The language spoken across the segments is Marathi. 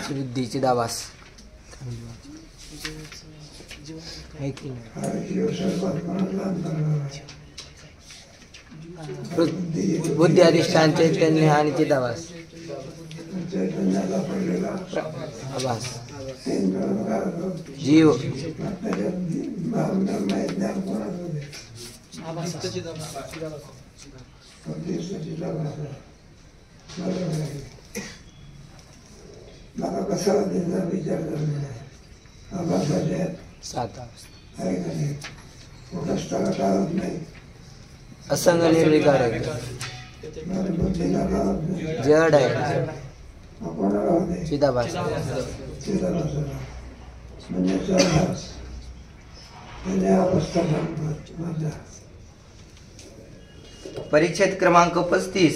बुद्धीची दावास बुद्धी अधिष्ठान चैतन्य आणि चिदाभास आभास जीव मला कसा विचार करणे आभासाचे सात नाही असंग निर्विकार आहे जड आहे चिदाभास म्हणजे परिच्छेद क्रमांक 35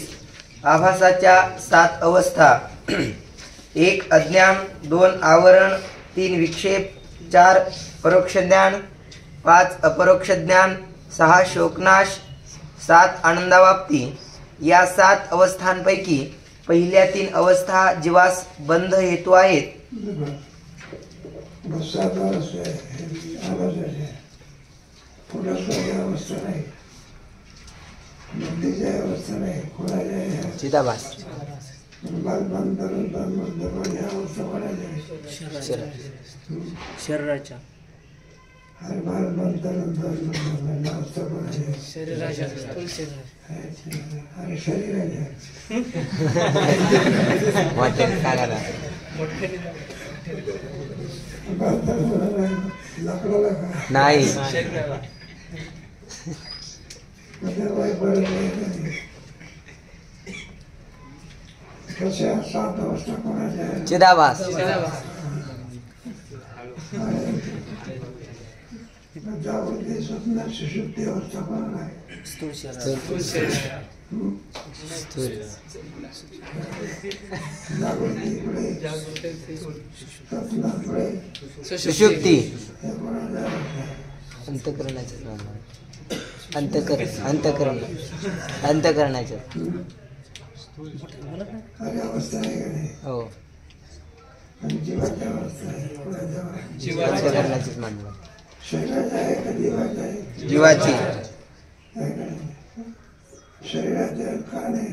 आभासाच्या 7 अवस्था 1 अज्ञान 2 आवरण 3 विक्षेप 4 परोक्ष ज्ञान 5 अपरोक्ष ज्ञान 6 शोकनाश 7 आनंदावाप्ती या 7 अवस्थांपैकी पहिल्या 3 अवस्था जीवास बंध हेतू आहेत. चिदाभास शरीराच्या नाही चिदाभास सुषुप्ती अवस्था कोणाला आहे सुषुप्ती अंतकरणाचे अंतकरणाचे अवस्था आहे का नाही हो जीवाची अवस्था आहे अंतकरणाचीच मानवा शरीराची आहे का जीवाची आहे जीवाची शरीराच्या का नाही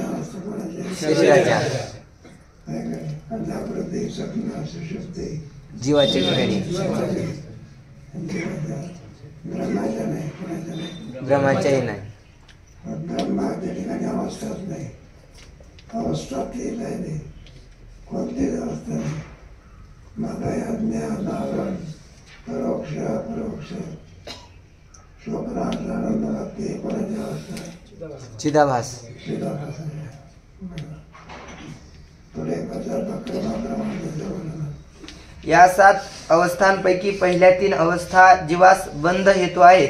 अवस्था कोणाची शरीराच्या जागृती स्वप्न सुषुप्ती जीवाची ठिकाणी ब्रह्माच्या नाही कोणाच्या नाही ब्रह्माच्याही नाही ब्रह्माच्या ठिकाणी अवस्थाच नाही अवस्था ती नाही कोणतीच अवस्था नाही माझा अज्ञान आवरण परोक्ष अपरोक्ष शोकनाश आनंद लागते कोणाची अवस्था आहे चिदाभास चिदाभास आहे पुढे या 7 अवस्थांपैकी पहिल्या 3 अवस्था जीवास बंध हेतू आहेत.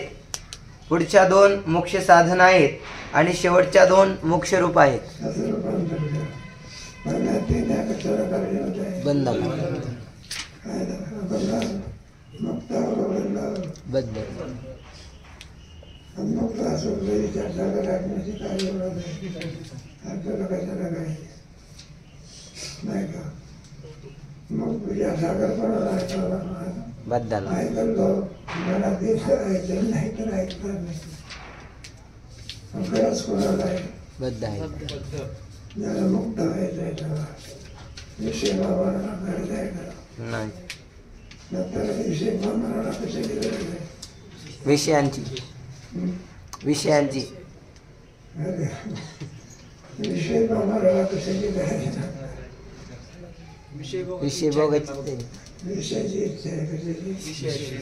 पुढच्या 2 मोक्ष साधन आहेत आणि शेवटच्या 2 मोक्ष रूप आहेत. बंध बद्ध नाही का मग विद्यासागर बद्दल ऐकलो मनात ऐकलं नाही तर ऐकणार नाही खरंच कोणाला आहे बद्ध आहे ज्याला मुक्त व्हायचंय त्याला विषय बाबाला गरज आहे का नाही नंतर विषय बाबाला कशाची गरज आहे विषयांची विषय बाबाला कशाची गरज आहे विषय बघायचे विषयाची इच्छा आहे कशाची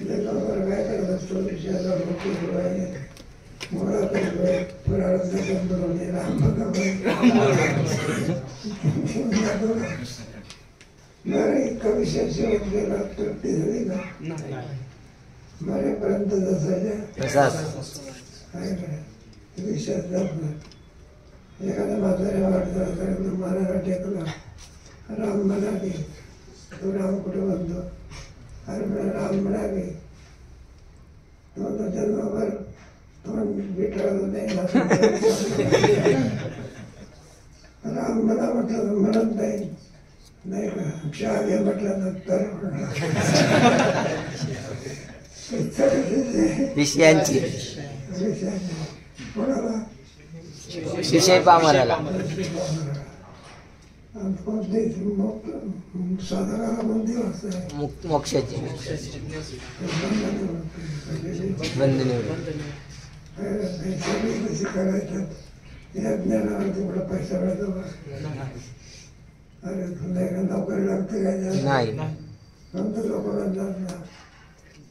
बरोबर काय करत असतो विषयाला मोठी डोळ्याने मोळा करतोय फुलाला बंद राम बरं इतका विषय शेवट गेला तृप्ती झाली का मरेपर्यंत जसाच्या तसाच काय करायचं विषयात जात नाही. एखादा म्हाताऱ्या वाटला तर मारायला टेकला, राम म्हणा की तो राम कुठे म्हणतो, अरे म्हणा राम म्हणा की तो जन्मभर तोंड विटाळलं नाही. राम म्हणा म्हटलं तर म्हणत नाही का, शहागे म्हटलं तर विषयांची कोणाला विषय पामराला साधकाला बंदी असते, मोक्षाची बंधने सगळी कशी करायचं या ज्ञानावर तेवढा पैसा मिळतो का? अरे तुला एका नोकरी लागते काय नाही. नंतर लोक म्हणतात ना,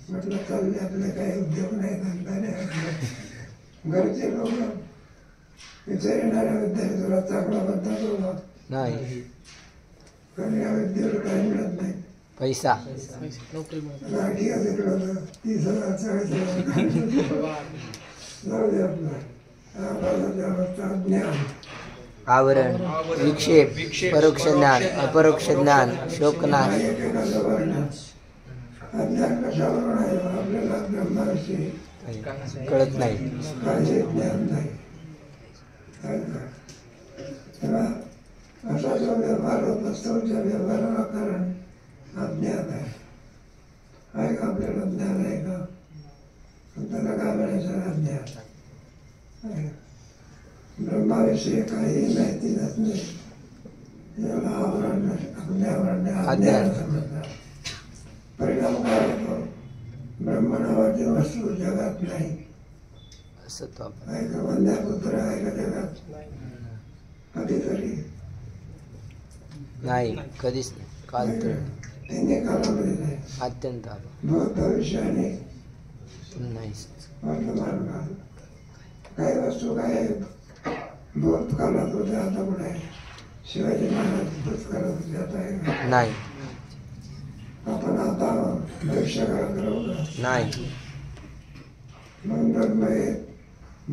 म्हटलं चालले आपले काही उद्योग नाही, धंदा नाही. घरचे लोक इथे येणाऱ्या विद्यार्थ्याला चांगला म्हणतात नाही. कारण या विद्यार्थ्याला काही मिळत नाही. पैसा गाठी तिकडं 30,000 40,000 जाऊ दे आपलं ज्ञान आवरण, विक्षेप, परोक्ष ज्ञान, अपरोक्ष ज्ञान, शोकनाश. अज्ञान कशावरून आहे? आपल्याला ब्रह्माविषयी कळत नाही. काही ज्ञान नाही. तेव्हा असा जो व्यवहार होत असतो त्या व्यवहाराला कारण अज्ञान आहे. का आपल्याला ज्ञान आहे का? त्याला काय म्हणायचं? अज्ञान. ब्रह्माविषयी काही माहिती नसणे याला आवरण, अज्ञान समजतात. परिणाम काय होतो? ब्रह्म नावाची वस्तू जगात नाही. असं तो आहे का? वंद्यापुत्र आहे का जगात? कधीतरी नाही, कधीच नाही. काल तर त्यांनी कालामध्ये नाही. अत्यंत भविष्य आणि नाही. वर्तमान काल. काही वस्तू काय भूतकाळात होते, आता कुठे आहे? शिवाजी महाराज भूतकाळात होते, आता आहे का? नाही. आपण आता भविष्य काळात राहू का? नाही. म्हणून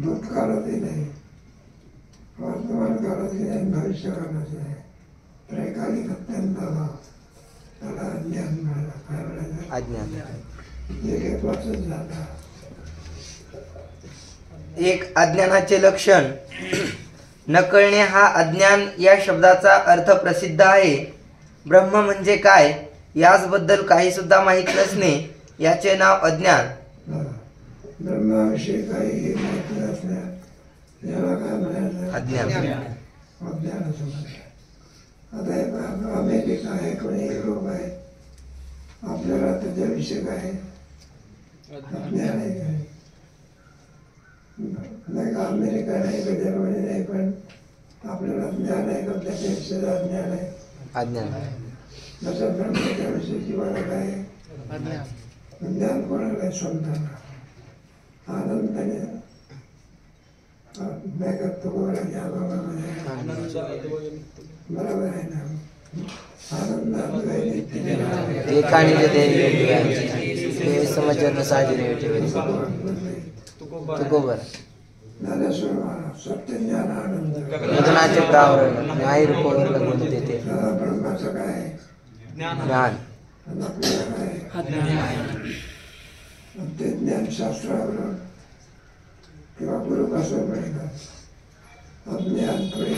भूतकाळातही नाही, वर्तमान काळातही नाही, भविष्य काळातही नाही. त्रैकालिक अत्यंत अभाव. त्याला अज्ञान मिळालं. काय मिळालं? अज्ञान. एक वाचत झाला. एक अज्ञानाचे लक्षण न कळणे हा अज्ञान या शब्दाचा अर्थ प्रसिद्ध आहे. ब्रह्म म्हणजे काय याचबद्दल काही सुद्धा माहीत नसणे याचे नाव अज्ञान. ब्रह्माविषयी काही माहिती नसण्या याला काय म्हणायचं? अज्ञान. अज्ञान असं म्हणतात. आता हे अमेरिका आहे, कोणी युरोप आहे, आपल्याला त्याच्याविषयी काय अज्ञान आहे? काय नाही का? अमेरिका नाही का, जर्मनी नाही, पण आपल्याला ज्ञान आहे का त्याच्याविषयी? अज्ञान आहे. अज्ञान. जसं ब्रह्माच्या विषयी जीवाला काय ज्ञान कोणाला समजायला आनंदाने नाही का? तो कोणाच्या अभावामध्ये बरोबर आहे ना? आनंदात एकाने ते समजन साजरे तुकोबर सत्य ज्ञान आनंद मदनाचे प्रावरण न्याय रूपवर लगून देते. ब्रह्माचं काय? ज्ञान. आपल्याला काय? ते ज्ञानशास्त्रावर किंवा गुरुपासून मिळतात. अज्ञान थोडे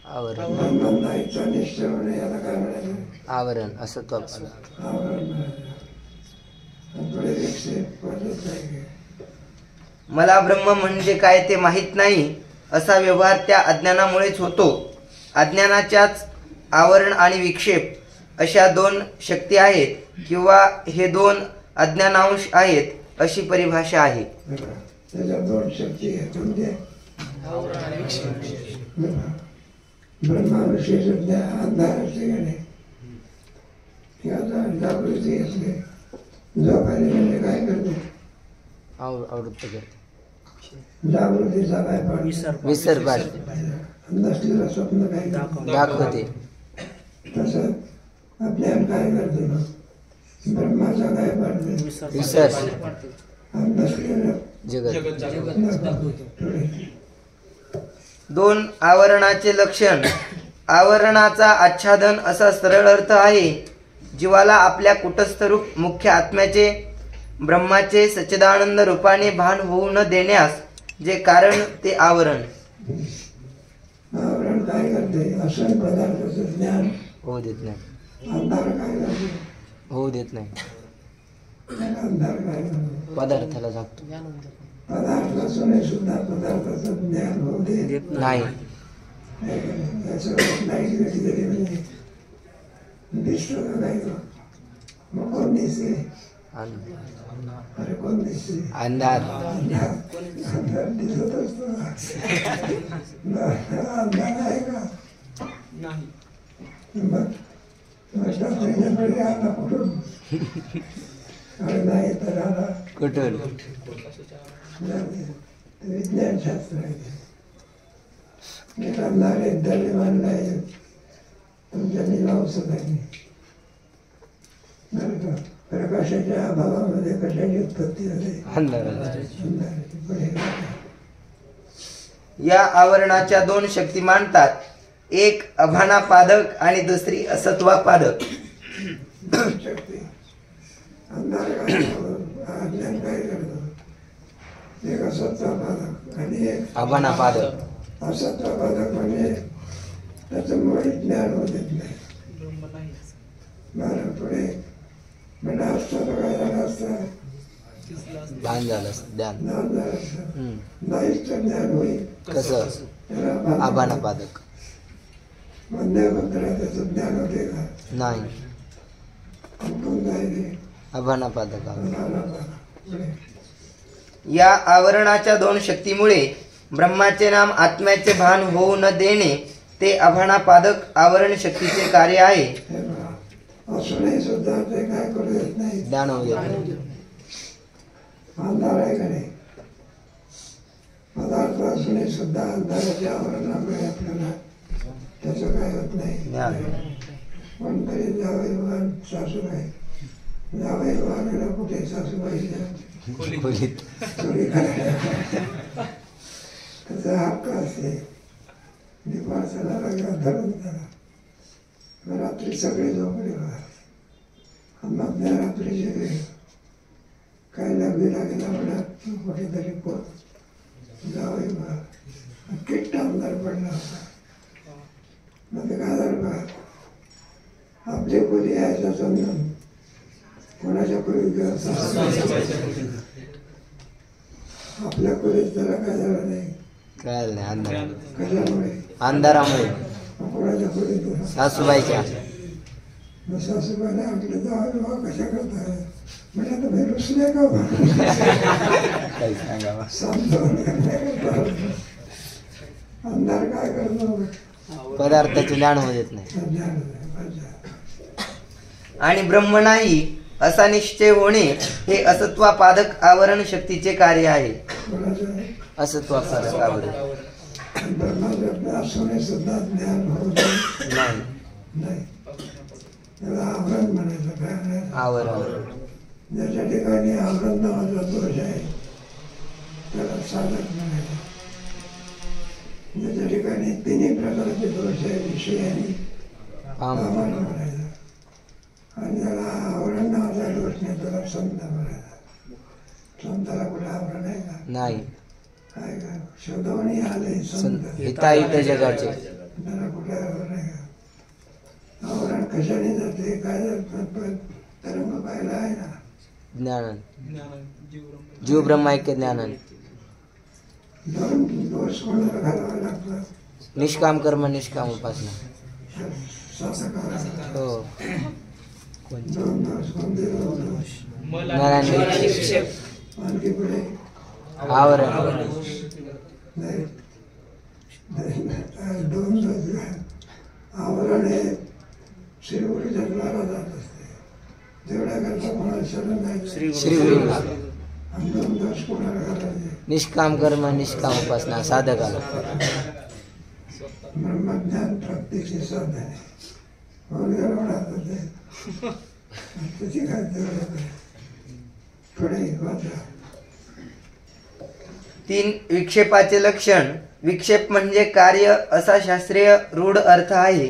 आवरण. ब्रह्मांना इच्छा निष्ठ होणे याला काय म्हणायचं? आवरण असं तो आवरण म्हणायचं. थोडे विक्षेप पडत नाही. मला ब्रह्म म्हणजे काय ते माहीत नाही असा व्यवहार त्या अज्ञानामुळेच होतो. अज्ञानाच्याच आवरण आणि विक्षेप अशा दोन शक्ती आहेत किंवा हे दोन अज्ञानांश आहेत अशी परिभाषा आहे. त्याच्या दोन शक्ती आहेत. म्हणजे ब्रह्माविषयी अंधार असते का नाही? जागृती असते. झोपायला म्हणजे काय करते? आवृत्त करते. जागृतीचा काय पाठ? विसर पाडते. नसलेलं स्वप्न काय दाखवते. तसं अज्ञान काय करते? ब्रह्माचा काय पाडते? विसर. आणि नसलेलं जगत पुढे दोन आवरणाचे लक्षण. आवरणाचा आच्छादन असा सरळ अर्थ आहे जीवाला आपल्या कुटस्थ रूप मुख्य आत्म्याचे ब्रह्माचे सच्चिदानंद रूपाने भान होऊ न देण्यास जे कारण ते आवरण. आवरण काय करते? असं पदार्थाचं ज्ञान होऊ देत नाही. अंधार काय करते? होऊ देत नाही. अंधार काय करते? पदार्थाला झाकतो. पदार्थ असूनही सुद्धा पदार्थाचं ज्ञान होऊ दे नाही. याचं नाही कधीतरी म्हणजे दिसतो का नाही का? मग कोण दिसते? अरे कोण दिसते? अंधार. अंधार दिसत असतो. अंधार आहे का? मग रात्रीच्याकडे आला कुठून? अरे नाही तर आला कुठून? विज्ञानशास्त्र आहे. अंधार एकदा मानलाय तुमच्या निलावसत आहे. प्रकाशाच्या अभावामध्ये कशाची उत्पत्ती झाली? अंधाराची. पुढे या आवरणाच्या दोन शक्ती मानतात. एक अभानापादक आणि दुसरी असत्वापादक. शक्ती अंधार काय करतो? अज्ञान काय करतो? एक असत्वापादक आणि एक अभानापादक. असत्वापादक म्हणजे त्याचं मुळे ज्ञान होत नाही. बरं पुढे म्हणजे असतं तर काय झालं असतं? भान झालं ज्ञान. ज्ञान झालं असतं. नाहीच तर ज्ञान होईल. कसं? त्याला अभानापादक. वंद्यपत्र त्याचं ज्ञान होते का? नाही. कोण जायचे? अभानापादक. पुढे या आवरणाच्या दोन शक्तीमुळे ब्रह्माचे नाम आत्म्याचे भान होऊ न देणे ते अभानापादक आवरण शक्तीचे कार्य आहे. हे बघा, असूनही सुद्धा ते काय करू देत नाही. ज्ञान होऊ देत नाही. अंधार आहे का नाही? पदार्थ असूनही सुद्धा अंधाराच्या आवरणामुळे आपल्याला त्याचं काय होत नाही. ज्ञान. कोणतरी जावई सासूबाई जावई वागेला कुठे सासूबाईच्या खोलीत. चोरी करायला त्याचा हक्क असते. दिपाळाला लागला धरून त्याला रात्री सगळे झोपले बघा. मधल्या रात्रीचे वेळ काय लागला गेला म्हणा कुठेतरी पोट जावई बघा किट्टा अंधार पडला होता. मग ते काय झालं बघा आपली खोली यायचं समजून कोणाच्या खोलीत आपल्या खोलीत त्याला काय झालं नाही. कळालं नाही. अंधार. कशामुळे? अंधारामुळे. कोणाच्या खोलीत सासूबाईच्या. मग सासूबाईने आपले जावं कशा करताय म्हणजे आता मी रुसले का काही सांगावं. समजावून अंधार काय करतो? पदार्थाचे ज्ञान होऊ देत नाही. आणि ब्रह्म नाही असा निश्चय होणे हे असत्वापादक आवरण शक्तीचे कार्य आहे. असत्वापादक आवरण. ब्रह्माच्या असूनही सुद्धा ज्ञान होऊ दे नाही. त्याला आवरण म्हणायचं. काय म्हणायचं? आवरण. ज्याच्या ठिकाणी आवरण नावाचा दोष आहे त्याला साधक म्हणायचं. ज्याच्या ठिकाणी तिन्ही प्रकारचे दोष आहे विषय आणि आम्हाला म्हणायचं. आणि त्याला आवरण नावाचा दोष नाही त्याला संत म्हणायचा. संताला कुठे आवरण आहे का? नाही. काय का शोधवणी आले संत हिताहित जगाचे. त्याला कुठे आवरण आहे का? आवरण कशाने जाते काय जात तरंग पाहिला आहे ना. ज्ञान. जीव ब्रह्म ऐक्य ज्ञान. दोन दोष कोणाला घालावा लागतात? निष्काम कर्म निष्काम उपासना. साधकाला हो. दोन दोष कोणते दोन दोष? ज्ञानाने आणखी पुढे आवरण. नाही दोन दोष. आवरण हे श्रीगुरूच्या द्वारा जात असते. तेवढ्या करता कोणाला शरण नाही. श्री गुरु. आणि दोन दोष कोणाला घालायचे? निष्काम कर्म निष्काम उपासना साधकाला. ब्रह्मज्ञान प्राप्तीचे साधन आहे. त्याची काय जरूरत आहे? पुढे वाचा. 3 विक्षेपाचे लक्षण. विक्षेप म्हणजे कार्य असा शास्त्रीय रूढ अर्थ आहे.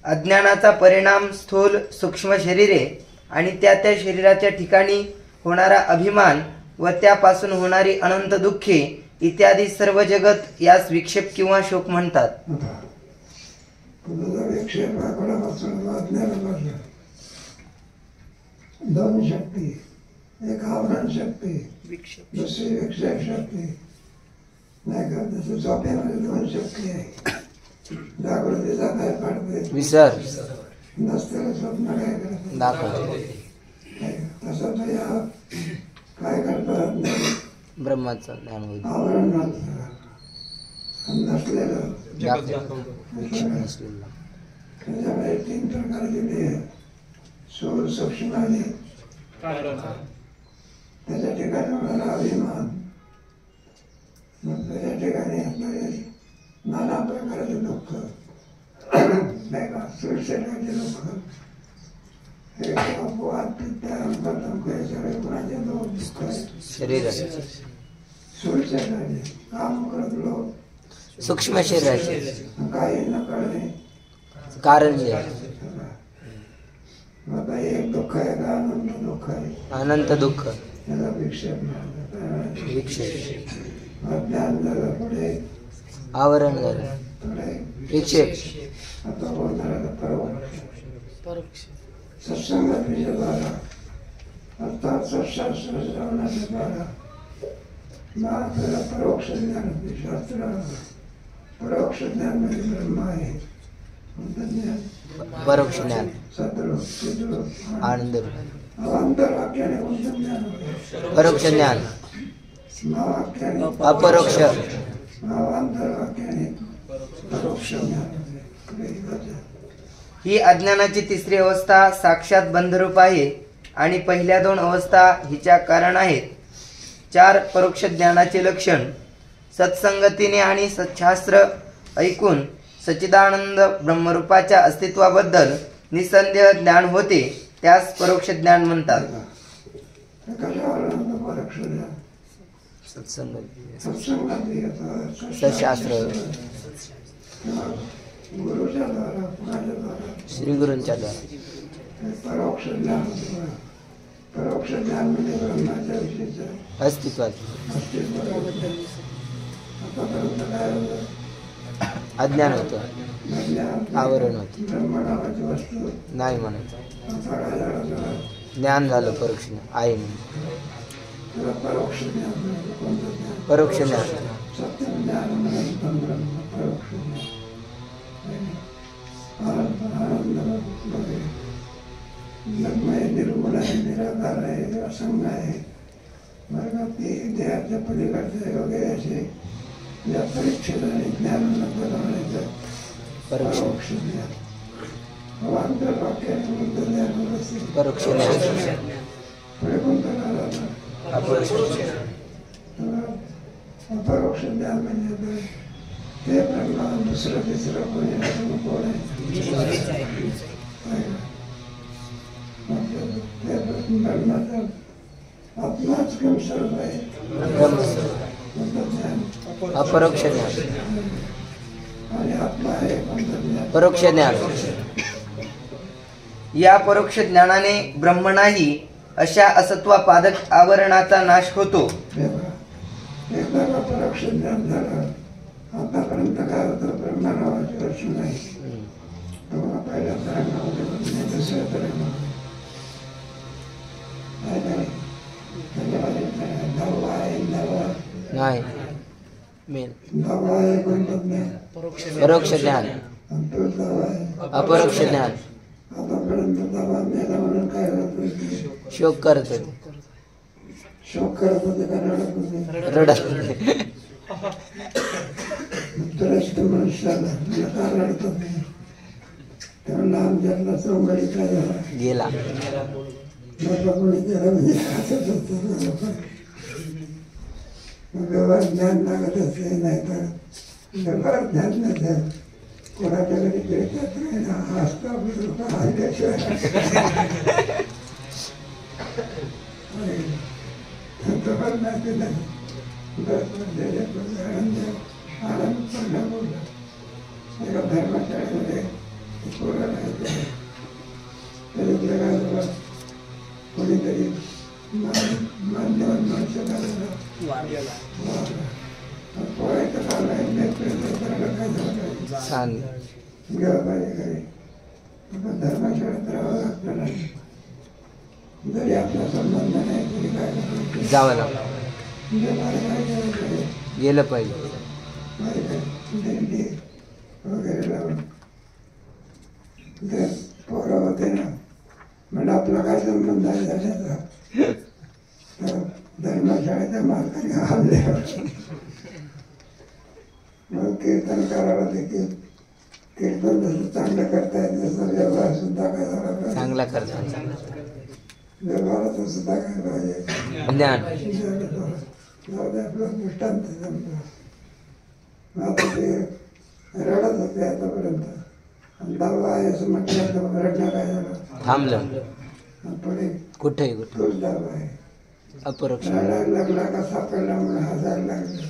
अज्ञानाचा परिणाम स्थूल सूक्ष्म शरीरे आणि त्या त्या शरीराच्या ठिकाणी होणारा अभिमान व त्यापासून होणारी अनंत दुःखे इत्यादी सर्व जगत यास विक्षेप किंवा शोक म्हणतात. विक्षेप अज्ञानापासून 2 शक्ती, एक आवरण शक्ती, दुसरी विक्षेप शक्ती. नाही का? जसं झोपेमध्ये 2 शक्ती आहे. जागृतीचा काय पाडते, विसर नसतेलं स्वप्न काय करते, दाखव. तसं तर या काय करतात, ब्रह्माचं ज्ञान होईल. आवरण घालतात. नसलेलं नसलेलं. त्याच्यामध्ये 3 प्रकार दिले आहेत. स्थूल सूक्ष्म आणि त्याच्या ठिकाणी होणारा अभिमान. मग त्याच्या ठिकाणी असणारे नाना प्रकारचे दुःख, नाही का? स्थूल शरीराचे दुःख, हे अपवाद, पित्त, हे सगळे कुणाचे दुःख आहेत. शरीर स्थूल शरीराचे काम करत लोक, सूक्ष्म शरीराचे काही न कळणे कारण जे आहे. आता एक दुःख आहे का अनंत दुःख आहे, अनंत दुःख त्याला विक्षेप म्हणतात. विक्षेप. ज्ञान झालं, पुढे आवरण झालं, पुढे विक्षेप. आता बोलणाऱ्याला परोक्ष सत्संगतीच्या द्वारा, अर्थात सत्शास्त्र श्रवणाच्या द्वारा मग आपल्याला परोक्ष ज्ञान होते. शास्त्र परोक्ष ज्ञान म्हणजे ब्रह्म आहे. कोणतं ज्ञान? परोक्ष ज्ञान, सद्रूप, चिद्रूप, आनंद. अंतर्वाक्याने कोणतं ज्ञान होते? परोक्ष ज्ञान. महावाक्याने अपरोक्ष. अंतर्वाक्याने परोक्ष ज्ञान होते. ही अज्ञानाची 3री अवस्था साक्षात बंधरूप आहे आणि पहिल्या 2 अवस्था हिच्या कारण आहेत. 4 परोक्ष ज्ञानाचे लक्षण. सत्संगतीने आणि सच्छास्त्र ऐकून सच्चिदानंद ब्रह्मरूपाच्या अस्तित्वाबद्दल निसंदेह ज्ञान होते, त्यास परोक्ष ज्ञान म्हणतात. परोक्ष ज्ञान सत्संग, सत्शास्त्र गुरुच्या द्वारा, कुणाच्या द्वारा? श्री गुरूंच्या द्वारा. परोक्ष ज्ञान. परोक्ष ज्ञान म्हणजे ब्रह्माच्या विषयीचं अस्तित्वात अस्तित्व. आतापर्यंत काय होतं? अज्ञान होतं, ज्ञान, आवरण होतं, ब्रह्म नावाची वस्तू. नाही म्हणायचं. आता काय झालं? ज्ञान झालं परोक्ष ज्ञान आहे म्हणून. त्याला परोक्ष ज्ञान म्हणजे कोणतं ज्ञान? परोक्ष ज्ञान. सत्यम ज्ञान अनंतम ब्रह्म. परोक्ष ज्ञान आनंद वगैरे. जगमय, निर्गुण आहे, निराकार आहे, असंग आहे, बरं का? ते देहाच्या पलीकडचे वगैरे असे या परीक्षेने ज्ञान म्हणायचं परोक्ष ज्ञान. अंतर्वाक्याने कोणतं ज्ञान होत असेल? परोक्ष ज्ञान. पुढे कोणतं झालं? अपरोक्ष. अपरोक्ष ज्ञान म्हणजे ते ब्रह्मा, दुसरं तिसरं कोणी कोण आहे? ब्रह्माचा आत्माच किंवा सर्व आहे. ज्ञान अपरोक्ष ज्ञान. आणि आत्मा आहे कोणतं ज्ञान? परोक्ष ज्ञान. या परोक्ष ज्ञानाने ब्रह्म नाही अशा असत्वापादक आवरणाचा नाश होतो. एकदा का परोक्ष ज्ञान झालं, आतापर्यंत काय होतं? ब्रह्मा नावाची वस्तू नाही. तेव्हा पहिल्या तऱ्हेमध्ये दुसऱ्या तऱ्हेमध्ये दवा आहे, दवा नाही. मेन दवा आहे कोणतं ज्ञान? परोक्ष ज्ञान. आणि तो दवा आहे. अपरोक्ष ज्ञान. आतापर्यंत दवा मेला म्हणून काय होत होते? शोक करत होते, शोक करत होते का रडत होते? रडत होते. त्रस्त मनुष्याला का रडत होते? तेव्हा आमच्यातला चौघडी काय झाला? गेला. कोणी केलं म्हणजे हसत होतं. व्यवहार ज्ञान लागत असे, नाही तर व्यवहार ज्ञान नसेल कोणाच्या घरी भेटत नाही ना, हसता हसल्याशिवाय आनंद पडला बोलला एका धर्मशाळेमध्ये पोरं राहायचे त्याच्यातलं काय झालं कोणीतरी मान्यवर माणसं झालं पोरायचं काम नाही काय झालं छान गेलं पाहिजे घरी धर्मशाळेत राहावं लागतं नाही जरी आपला संबंध नाही तरी काय करायचं जावं लागतं गेलं पाहिजे वगैरे लावून जर पोरं होते ना म्हणजे आपला काय संबंध आहे झाल्याचा तर धर्मशाळेच्या मालकाने हल्ले मग कीर्तन करायला देखील कीर्तन जसं चांगलं करता येत तसं व्यवहार सुद्धा काय झाला पाहिजे चांगला करता व्यवहाराचं सुद्धा काय पाहिजे ज्ञान जाऊ दे आपलं दृष्टांत जमलं आता ते रडत होते आतापर्यंत आणि दहावा आहे असं म्हटलं तर रडणं काय झालं थांबलं पुढे कुठेही तोच दहावा आहे अपरोक्ष रडायला लागला का सापडला म्हणून हसायला लागलं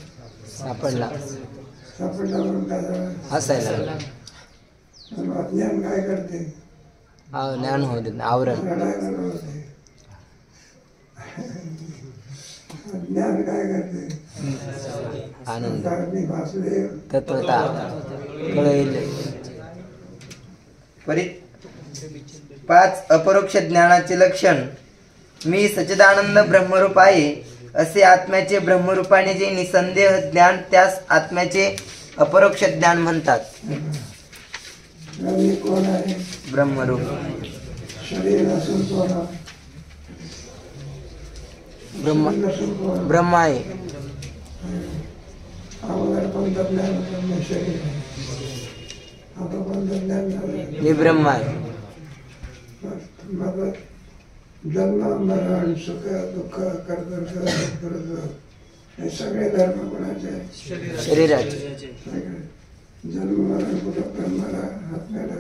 सापडला म्हणून काय झालं हसायला लागला आणि अज्ञान काय करते ज्ञान होऊ देत नाही, आवरण रडायला होते अज्ञान काय करते आनंद वासुदेव तत्वता कळेल 5 अपरोक्ष ज्ञानाचे लक्षण. मी सच्चिदानंद ब्रह्मरूप आहे असे आत्म्याचे ब्रह्मरूपाने जे निसंदेह ज्ञान त्यास आत्म्याचे अपरोक्ष ज्ञान म्हणतात. मी कोण आहे ब्रह्मरूप शरीर असून कोण आहे ब्रह्म नसून कोण ब्रह्म आहे. अगोदर कोणतं ज्ञान होतं मी शरीर आहे आता कोणतं ज्ञान झालं मी ब्रह्म आहे. मग जन्म मरण सुख दुःख कर्तव्य हे सगळे धर्म कोणाचे आहेत? शरीराचे जन्म मरण कुठं ब्रह्माला आपल्याला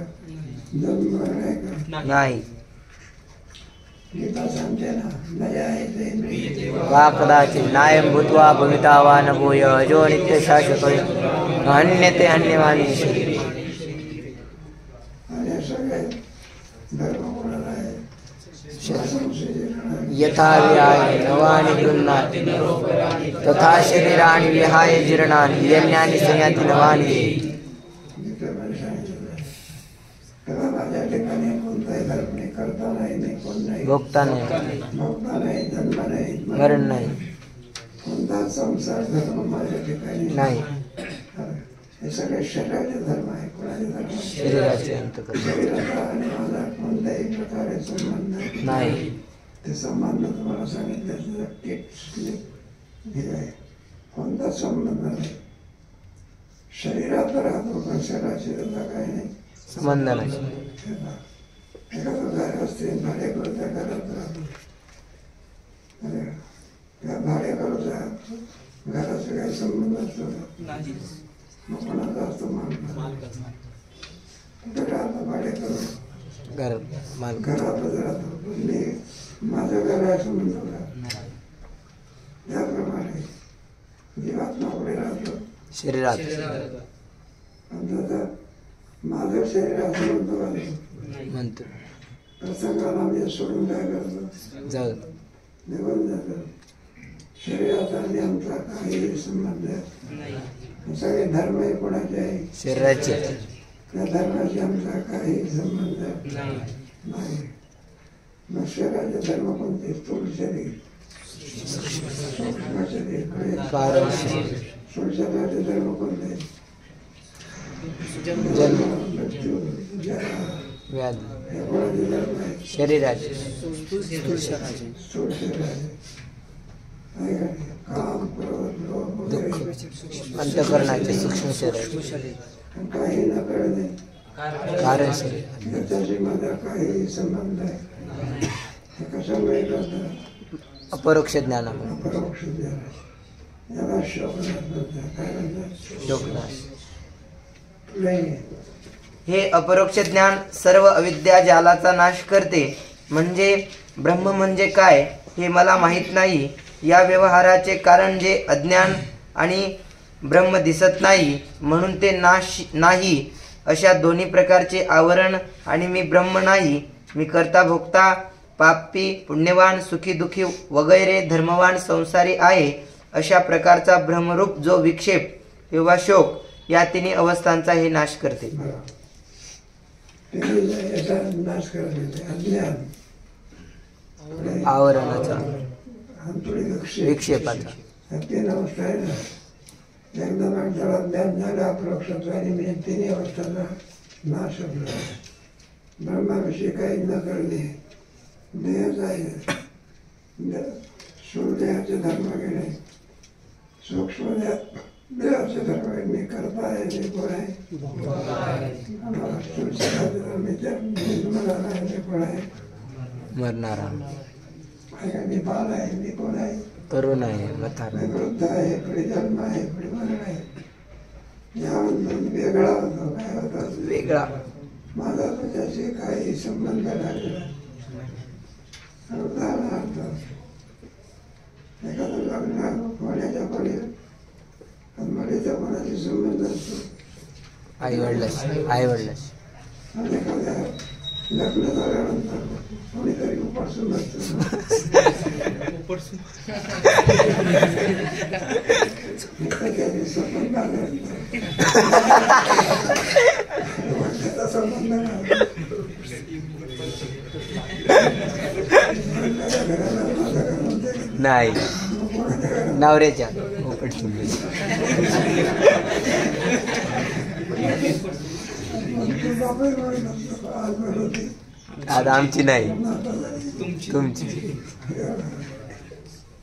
जन्म मरण आहे का नाही. गीता सांगते ना नया आहे ते वा कदाचित नायं भूत्वा भविता वा न भूय अजो नित्य शाश्वतोय अन्यते अन्यवाणी शरीरे. आणि सगळे धर्म कोणाला आहे यथा विहाय नवानि गृह्णाति तथा शरीराणि विहाय जीर्णानि यज्ञानि संयाति नवानि. माझ्या ठिकाणी कोणताही धर्म नाही करता नाही कोण नाही भोगता नाही भोगता नाही जन्म नाही मरण नाही कोणता संसार धर्म माझ्या ठिकाणी नाही. हे सगळे शरीराचे धर्म आहे कोणाचे धर्म शरीराचे अंतकर्म शरीराचा आणि माझा कोणत्याही प्रकारे संबंध नाही. ते संबंध तुम्हाला सांगितलं हे आहे कोणता संबंध नाही. शरीरात राहतो पण शरीराची काही नाही संबंध नाही. एखादं घर असते भाडे करू त्या घरात राहतो त्या भाडे करूचा घराचा काही संबंध असतो मग कोणाचा असतो मालकाचा कुठे राहतो भाडे करू घर मालक घरातच राहतो मी माझं घर आहे असं म्हणतो का त्याप्रमाणे जीवात्मा पुढे राहतो शरीरात माझं शरीर असं म्हणतो का म्हणतो प्रसंगाला मी सोडून काय करतो जाऊ निघून जातो. शरीराचा आणि आमचा काही संबंध सगळे धर्म हे कोणाचे आहे शरीराचे त्या धर्माशी आमचा काही संबंध नाही. मग शरीराचे धर्म कोणते स्थूल शरीर सूक्ष्म शरीर कारण स्थूल शरीराचे धर्म कोणते जन्म मृत्यू जरा व्याधी हे कोणाचे धर्म आहे शरीराचे स्थूल शरीराचे आहे का नाही? काम क्रोध लोभ वगैरे अंतकरणाचे सूक्ष्म शरीर काही न कळणे कारण शरीर याच्याशी माझा काही संबंध आहे. हे कशामुळे करतात अपरोक्ष ज्ञानामुळे परोक्ष ज्ञान याला शोभनात म्हणतात काय म्हणतात लोकनाश. नाही हे अपरोक्ष ज्ञान सर्व अविद्या जालाचा नाश करते. म्हणजे ब्रह्म म्हणजे काय हे मला माहीत नाही या व्यवहाराचे कारण जे अज्ञान आणि ब्रह्म दिसत नाही म्हणून ते नाश नाही अशा दोन्ही प्रकारचे आवरण आणि मी ब्रह्म नाही, मी करता भोगता, पापी पुण्यवान, सुखी दुखी वगैरे धर्मवान संसारी आहे अशा प्रकारचा भ्रमरूप जो विक्षेप किंवा शोक या तिन्ही अवस्थांचा हे नाश करते. याचा नाश करते अज्ञान, आवरणाचा, विक्षेपाचा. तीन अवस्था आहे ना. एकदा माणसाला ज्ञान झालं अपरोक्षत्वाने म्हणजे तिन्ही अवस्थांचा नाश होतो. ब्रह्माविषयी काही न करणे, देहच आहे, सूर्याचे धर्म घेणे, सूक्ष्म देहाचे धर्म घेणे, करता आहे ते कोण आहे, निर्मला आहे ते कोण आहे, मरणारा, निपाल आहे ते कोण आहे, तरुण आहे, म्हातारा, वृद्ध आहे, पुढे जन्म आहे, पुढे मरण आहे. यामधून वेगळा होतो. काय होता वेगळा, माझा त्याच्याशी काही संबंध लागलेला. उदाहरणार्थ एखादं लग्न होण्याच्या पुढे मुलीचा कोणाशी संबंध असतो, आई वडिलाशी. आणि एखाद्या लग्न झाल्यानंतर कोणीतरी उपासून असतो, त्याच्याशी संबंध आले संबंध नाही, नवऱ्याच्या आता आमची नाही, तुमची.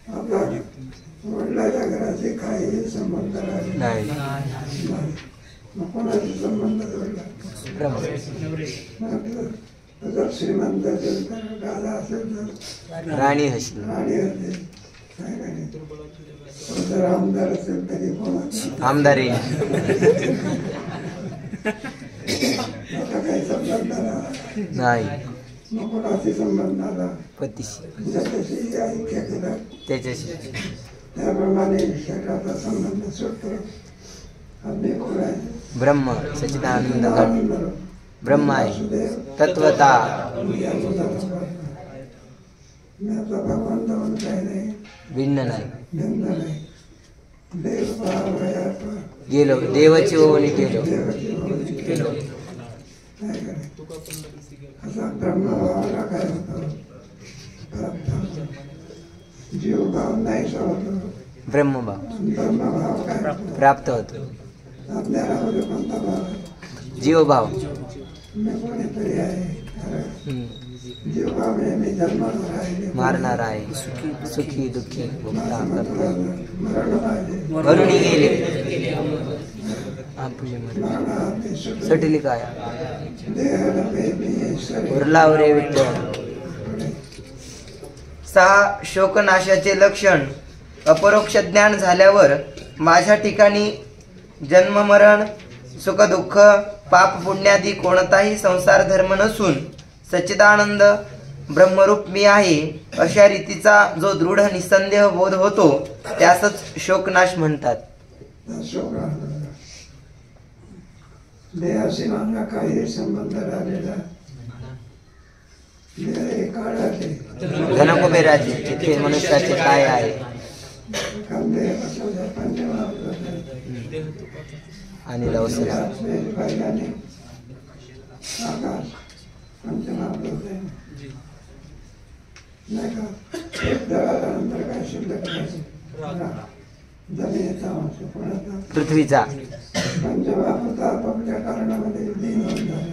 आता वडिलाच्या घराचे काही संबंध नाही, मग कोणाचे संबंध जोडला. जर श्रीमंत असेल तर दादा असेल तर राणी असेल, राणी असेल, काय नाही. जर आमदार असेल तरी कोणाचा आमदारी आता काही संबंध नाही, मग कोणाशी संबंध आला, पतीशी, ज्याच्याशी ऐक्य केलं त्याच्याशी. त्याप्रमाणे शरीराचा संबंध सुटतो. आम्ही कोण आहे, ब्रह्म सच्चिदानंद घट ब्रह्म आहे तत्वता. भगवंत म्हणून काही नाही, भिन्न नाही, भिन्न नाही. देव गेलो, देवाची ओवणी गेलो. असा ब्रह्मभावाला काय होतं, जीवभाव नाही होतो, ब्रह्मभाव ब्रह्मभाव काय होतो, प्राप्त होतो. ज्ञानामध्ये कोणता भाव आहे, जीवभाव. मी कोणीतरी आहे, जीवभाव म्हणजे मी जन्मणार आहे, मारणार आहे, सुखी दुःखी भोगता करता मरण पाहिजे, म्हणून गेले आपले मरण सटली काय उरलाव रे विठ्ठल. 6 शोकनाशाचे लक्षण. अपरोक्ष ज्ञान झाल्यावर माझ्या ठिकाणी जन्म मरण सुखदुःख पाप पुण्यादी कोणताही संसार धर्म नसून सच्चिदानंद ब्रह्मरूप मी आहे अशा रीतीचा जो दृढ निसंदेह बोध होतो त्यासच शोकनाश म्हणतात. देहाशी माझा काही संबंध राहिलेला काळाचे घनकुबेराचे तिथे मनुष्याचे काय आहे आणि लवसला आकाश पंचमहाभूत आहे नाही का. जगानंतर काय शिल्लक जमिनीचा अंश कोणाचा पृथ्वीचा पंचमहाभूत आपापल्या कारणामध्ये लीन होऊन झाला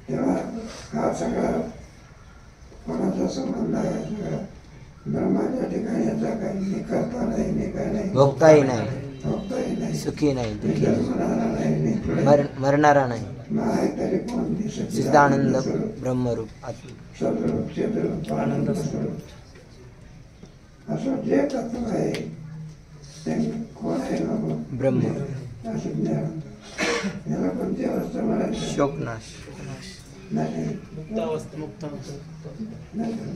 तेव्हा हा सगळा कोणाचा संबंध आहे. सगळा ब्रह्माच्या ठिकाणी याचा काही निकर्ता नाही, निकाय नाही, भोगताही नाही, भोगताही नाही, सुखी नाही, दुःखी जन्मणारा नाही, मरणारा नाही. आहे तरी कोणती सच्चिदानंद ब्रह्मरूप सदरूप चिद्रूप आनंद स्वरूप असं जे तत्व आहे ते कोण आहे बाबा ब्रह्म. असं ज्ञान याला कोणती अवस्था म्हणायची. शोकनाश नाही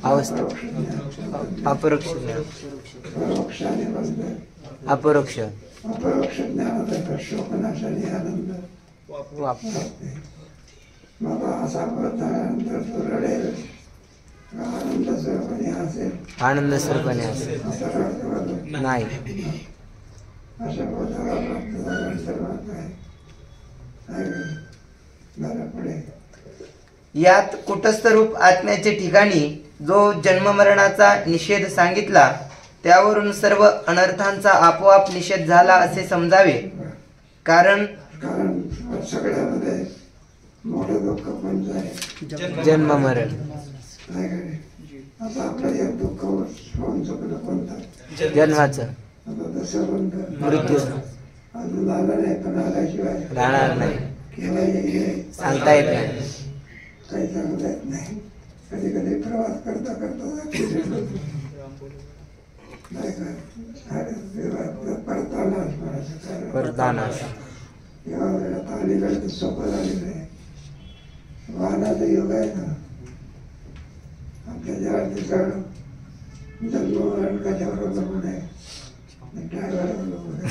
अवस्था अपरोक्ष ज्ञान परोक्ष आणि बंध अपरोक्ष अपरोक्ष ज्ञानाचा शोकनाशाने आनंद वाटते. मला असा पदानंतर तो रडेल आनंद स्वरूपाने असेल आनंद स्वरूपाने असेल असं रडतो नाही. अशा बोधाला प्राप्त झाल्यानंतर मग काय बरं पुढे यात कुटस्थ रूप आत्म्याचे ठिकाणी जो जन्ममरणाचा निषेध सांगितला त्यावरून सर्व अनर्थांचा आपोआप निषेध झाला असे समजावे. कारण कारण सगळ्यामध्ये मोठं दुःख पण आहे जन्म मरण काय करे. आता आपलं एक दुःख होऊन चुकलं कोणतं जन्माचं आता तसं कोणतं मृत्यू अजून आलं नाही पण आल्याशिवाय राहणार नाही केव्हा येईल सांगता येत नाही. काही सांगता येत नाही. कधी कधी प्रवास करता करता नाही काय परतानाच म्हणायचं कारण परतानाश किंवा आता अलीकडे तर सोपं झालेलं आहे. वाहनाचा योग आहे ना आपल्या जगातली सगळं जन्ममरण कशावर अवलंबून आहे ड्रायव्हर अवलंबून आहे.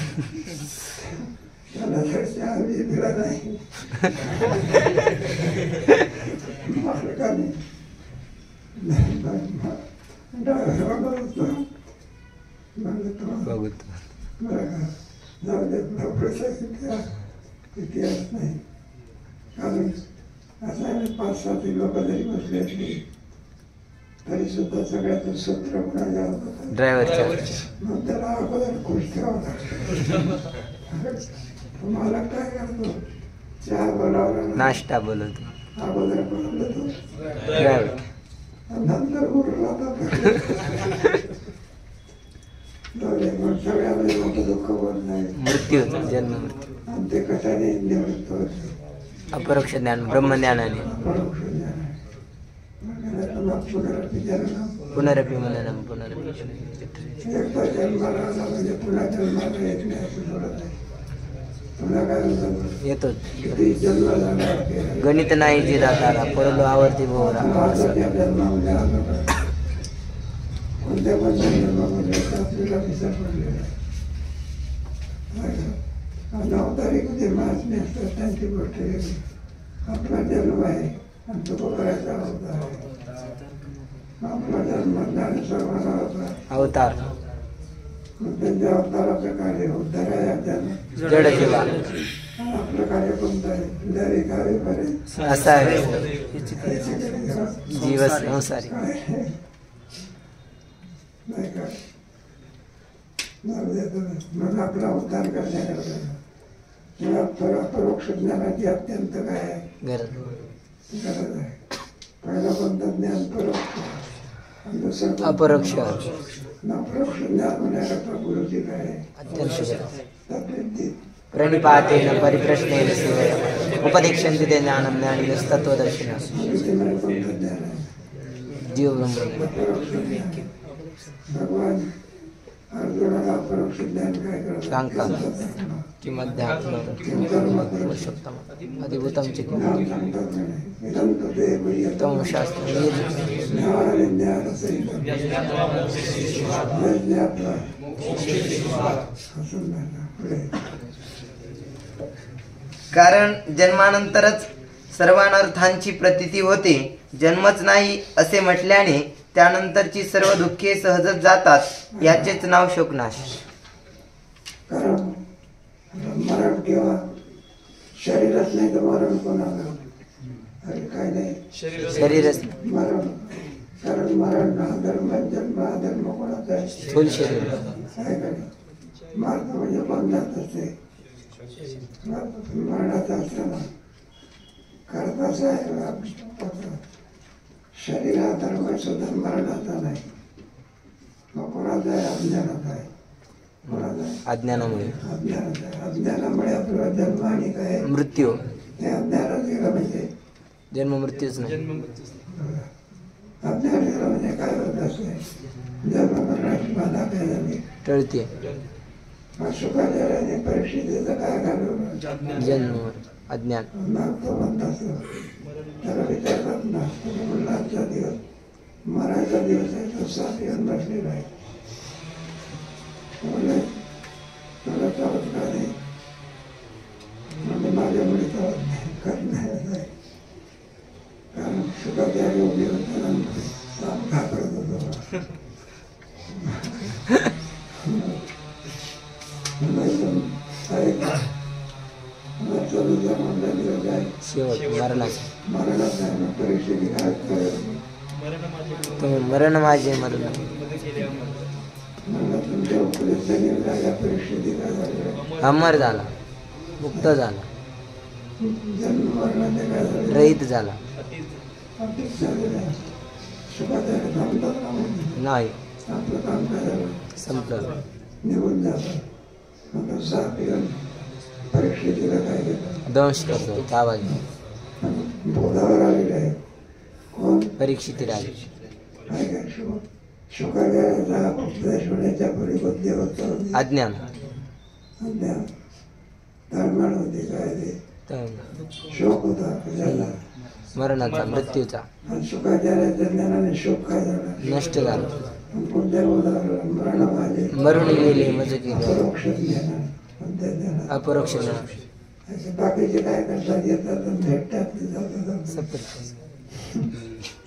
त्याला जर चहा दिला नाही मालकाने ड्रायव्हर बघतो बघू बरं का जाऊ देत नोकरीचा इतिहास नाही. कारण असं आहे 5-7 लोक जरी बसले असली तरी सुद्धा सगळ्याचं सूत्र कुणाच्या होतं ड्रायव्हरच्या मग त्याला अगोदर खुश ठेवावं लागतं. मला काय करतो चहा बोलावला नाश्ता बोलवतो अगोदर बोलवलं तो ड्रायव्हर नंतर उरला तर सगळ्यामध्ये मोठं दुःख होत नाही मृत्यू जन्म मृत्यू आणि ते कशाने निवृत्त होते अपरोक्ष ज्ञान ब्रह्मज्ञानाने परोक्ष ज्ञान आहे. मग पुनरपी जन्म पुनरपी मननम पुनरपी एकदा जन्माला आला म्हणजे पुन्हा जन्माला येत नाही असं थोडं आहे. पुन्हा काय होतं येतो किती जन्म झाला गणित नाही जी दातारा पडलो आवर्ती बोरा त्या जन्मामध्ये आलो का कोणत्या पण जन्मामध्ये आपल्याला विसर पडलेला आहे. अवतारी कुठे महात्मे असतात त्यांची गोष्ट वेगळी. आपला जन्म आहे आणि तो करायचा अवतार आहे. आपला जन्म ज्ञानेश्वराला होता अवतार मग त्यांच्या अवताराचं कार्य उद्धार आहे जन्म जड जीवा आपलं कार्य कोणतं आहे जरी कार्य बरे असा आहे जीव संसारी काय नाही काय मग आपला उद्धार करण्याकरता परोक्ष ज्ञानाची अत्यंत काय आहे गरज गरज आहे. पहिलं कोणतं ज्ञान परोक्ष आणि दुसरं अपरोक्ष अपरोक्ष ज्ञान होण्याकरता गुरुजी काय आहे अत्यंत गरज तत्विद्येत प्रणिपातेन परिप्रश्नेन सेवया उपदिक्षन्ति ते ज्ञानं ज्ञानिनस्तत्त्वदर्शिनः श्रुतीमध्ये कोणतं ज्ञान आहे जीव ब्रह्म अपरोक्ष ज्ञान. भगवान अर्जुनाला अपरोक्ष ज्ञान काय सांगतात करतात किमध्यात्म पुरुषोत्तम अधिभूतं च किं नाम सांगतात म्हणे इदंत देवयतं तम शास्त्रं ज्ञानसहितं यज्ञात्वा असं म्हणतात. पुढे कारण जन्मानंतरच सर्वानर्थांची प्रतीती होते. जन्मच नाही असे म्हटल्याने त्यानंतरची सर्व दुःखे सहजच जातात. याचेच नाव शोकनाश. कारण मरण किंवा शरीरच नाही तर मरण कोणाला अरे काय नाही शरीरच मरण. कारण मरण हा धर्म जन्म हा धर्म कोणाचा आहे स्थूल शरीर काय करे मार्ग म्हणजे बंधात असते मरणाचा असताना करत असं आहे शरीर हा धर्म सुद्धा मरणाचा नाही. मग कोणाचा आहे अज्ञानाचा आहे. कोणाचा आहे अज्ञानामुळे अज्ञानाचा आहे. अज्ञानामुळे आपला जन्म आणि काय मृत्यू ते अज्ञानात गेलं म्हणजे जन्म मृत्यूच नाही अज्ञान गेलं म्हणजे काय होत असते जन्म मरणाची बाधा काय झाली टळते मग शुकाचार्याने परीक्षितेचं काय घालवलं जन्म अज्ञान. नागतो म्हणतात त्याला विचारतात ना, तुम्ही म्हणला आजचा दिवस मरायचा दिवस आहे, तो साप येऊन बसलेला आहे. म्हणजे तुला चालत का नाही? म्हणजे माझ्या मुली चालत नाही, करत नाही. कारण सुखाच्या योग्य होताना साप घाबरत होतो. शेवट मरणाचे. मरणात आहे ना, परीक्षेची काय तुम्ही मरण माझे मरण. म्हणलं तुमच्या उपदेशाने झाल्या परीक्षेची काय झालं? अमर झाला, मुक्त झाला, जन्म मरणाचे काय झालं? रहित झाला. अपेक्षा झाल्या सुखाच्या थांबतात ना म्हणून नाही, आपलं काम काय झालं? संपलं. निघून जातं. मग साप येऊन परीक्षेची काय केलं? दंश करतो आवाज. बोधावर आलेले आहे. कोण? परीक्षित राजे. काय काय शुकाच्या उपदेश होण्याच्या परिबद्ध होतं अज्ञान. अज्ञान तळमळ होती. काय ते शोक होता त्याला मरणाचा, मृत्यूचा. आणि शुकाचार्याच्या ज्ञानाने शोक काय झाला? नष्ट झाला. कोणत्या बोधावर? मरण माझे मरून गेले मज केले. अपरोक्ष ज्ञान. कोणत्या ज्ञानात? अपरोक्ष असे बाकीचे काय करतात, येतात भेटतात जातात.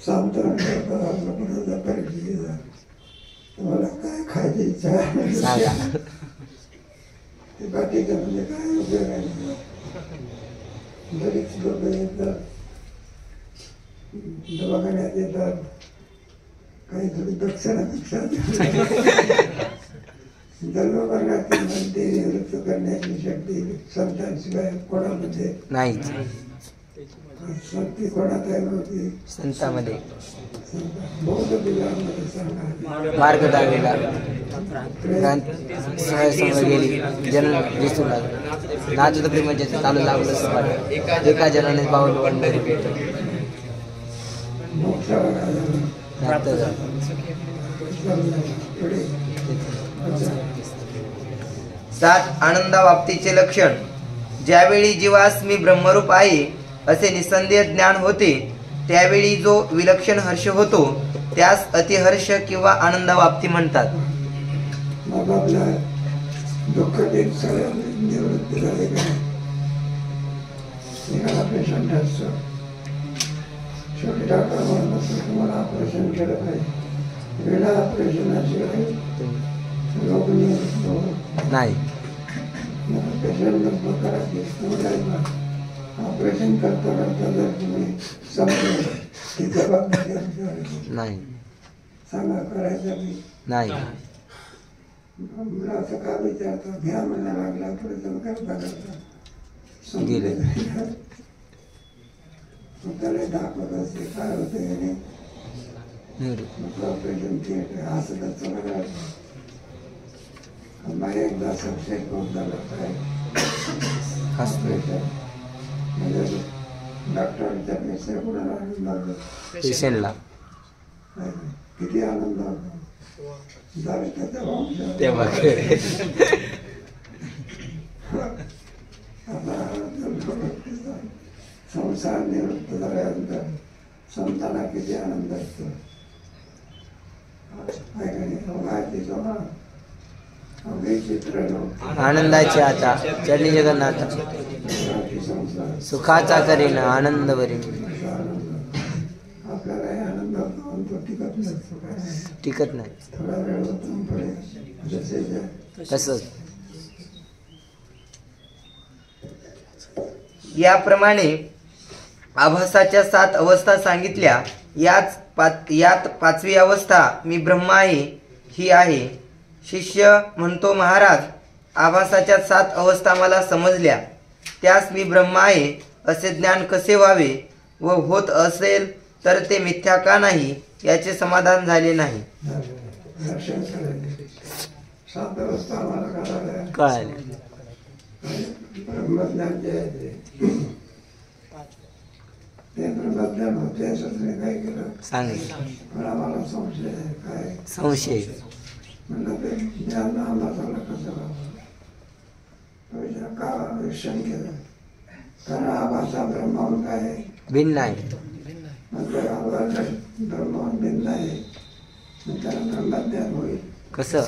सांत्वन करतात आपलं कुठं परीक्षेचा. तुम्हाला काय खायची इच्छा आहे सांगा. ते बाकीचं म्हणजे काय उपयोग आहे? बरीच लोक येतात, दवाखान्यात येतात, काही थोडी दक्षिणापेक्षा धर्मवर्गातील म्हणते निवृत्त करण्याची शक्ती संतांशिवाय कोणामध्ये नाहीच. शक्ती कोणात आहे नव्हती? संतांमध्ये. बौद्ध बिलामध्ये सांगा. मार्ग दावेला समोर गेली, जन दिसू लागला. नाचत प्रेमाचे चालू लागलं सपाट. एका जनाने पाऊल वंडरी भेट मोक्षाला काय झालं? प्राप्त झालं. पुढे 7 आनंदावाप्तीचे लक्षण. ज्यावेळी जीवास मी ब्रह्मरूप आहे असे निसंदेह ज्ञान होते, त्यावेळी जो विलक्षण हर्ष होतो त्यास अतिहर्ष किंवा आनंदावाप्ती म्हणतात. मग आपला दुःख एक सगळ्या निवृत्ती झाले का? एखादा पेशंट असतो, शेवटी डॉक्टर म्हणत असतो तुम्हाला ऑपरेशन केलं पाहिजे. वेळा ऑपरेशनाशिवाय रोग निवृत्त नाही. पेशंट करायची ऑपरेशन करता करता जर तुम्ही समजलं की जबाबदारी आमच्यावर नाही. सांगा करायचं मी नाही. मला असं का विचारतो? घ्या म्हणा लागला ऑपरेशन करता करता गेले. त्याला दाखवत असते काय होतं याने. ऑपरेशन थिएटर असं तर सगळं मला एकदा सबसेट होत झाला काय ऑपरेशन म्हणजे डॉक्टरच्या पेक्षा कुणाला आनंद लागला? पेशंटला. किती आनंद होतो झाले त्याच्या वंशात. तेव्हा संसार निवृत्त झाल्यानंतर संतांना किती आनंद असतो. आनंदाची आता चढली जगन्नाथ. सुखाचा करीन आनंद वरील. आपल्याला आनंद होतो, तो टिकत नसतो. टिकत नाही. थोडा वेळ होतो पुढे जसे तसंच. याप्रमाणे आभासाच्या 7 अवस्था सांगितल्या. यात 5वी अवस्था मी ब्रह्म आहे ही आहे. शिष्य म्हणतो, महाराज आभासाच्या 7 अवस्था मला समजल्या, त्यास मी ब्रह्म आहे असे ज्ञान कसे व्हावे व होत असेल तर ते मिथ्या का नाही याचे समाधान झाले नाही. दर्शन करायचे 7 अवस्था आम्हाला कळाले. ब्रह्मज्ञान जे आहे ते ब्रह्मज्ञान होते असं तुम्ही काय केलं सांगितलं. पण आम्हाला संशय आहे. काय संशय? म्हणलं ते ज्ञान आम्हाला कसं व्हावं का विषण केलं कारण आभासा ब्रह्माहून काय आहे? भिन्न आहे. मग जर आभास ब्रह्माहून भिन्न आहे मग त्याला ब्रह्मज्ञान होईल कसं?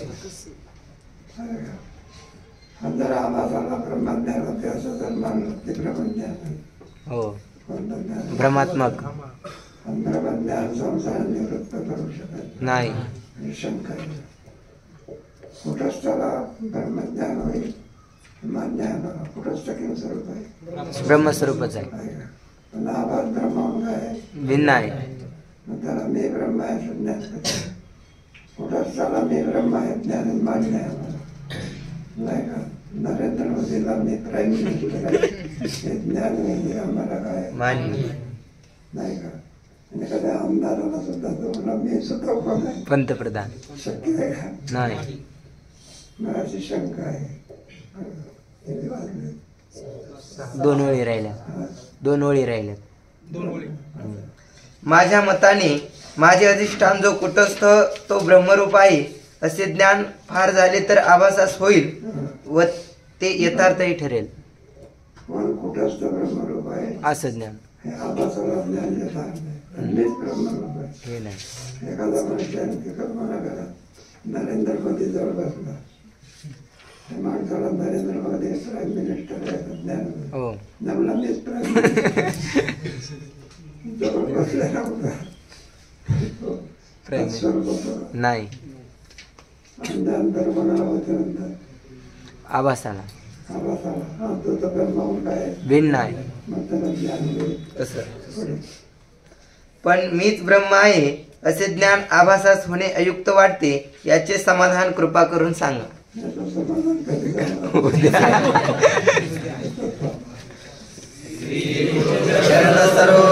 आणि जर आभासाला ब्रह्मज्ञान होते असं जर मानलं ते ब्रह्मज्ञान होईल. हो, कोणतं ज्ञान? भ्रमात्मक आणि ब्रह्मज्ञान संसार निवृत्त करू शकत नाही. ही शंका आहे. कुटस्थाला ब्रह्मज्ञान होईल ज्ञान कुटस्थ किंवा स्वरूप आहे? ब्रह्मस्वरूपच आहे. आहे का? पण आभास ब्रह्माहून काय आहे? भिन्न आहे. मग त्याला मी ब्रह्म आहे असं ज्ञान करतो. कुटस्थाला मी ब्रह्म आहे ज्ञान मान्य आहे आम्हाला. नाही का? नरेंद्र मोदीला मी प्राईम मिनिस्टर आहे हे ज्ञान नाही आम्हाला काय मान्य नाही का? आणि एखाद्या आमदाराला सुद्धा तो मी सुद्धा कोण आहे पंतप्रधान शक्य आहे का? नाही. मला अशी शंका आहे. किती वाजले? 2 ओळी राहिल्या. हा. 2 ओळी राहिल्या. माझ्या मताने माझे अधिष्ठान जो कुटस्थ तो ब्रह्मरूप आहे असे ज्ञान फार झाले तर आभासास होईल व ते यथार्थही ठरेल. कोण कुटस्थ ब्रह्मरूप आहे असं ज्ञान हे आभासाला ज्ञान येणार नाही. मीच ब्रह्मरूप आहे. हे नाही. एखादा मनुष्याने तिकड म्हणा करा नरेंद्र मोदी जवळ बसला त्या माणसाला नरेंद्र मोदी प्राईम मिनिस्टर आहे असं ज्ञान होईल. हो, जमला मीच प्राईम मिनिस्टर जवळ बसलेला होता. प्राईम स्वरूप होतं. नाही. ज्ञान तर कोणाला होते नंतर आभासाला आभासाला हा तो तर ब्रह्माहून काय आहे? भिन्न आहे. मग त्याला ज्ञान होईल. तसं पुढे. पण मीच ब्रह्म आहे असे ज्ञान आभासास होणे अयुक्त वाटते याचे समाधान कृपा करून सांगा. याचं समाधान कधी करणार? शरण सर्व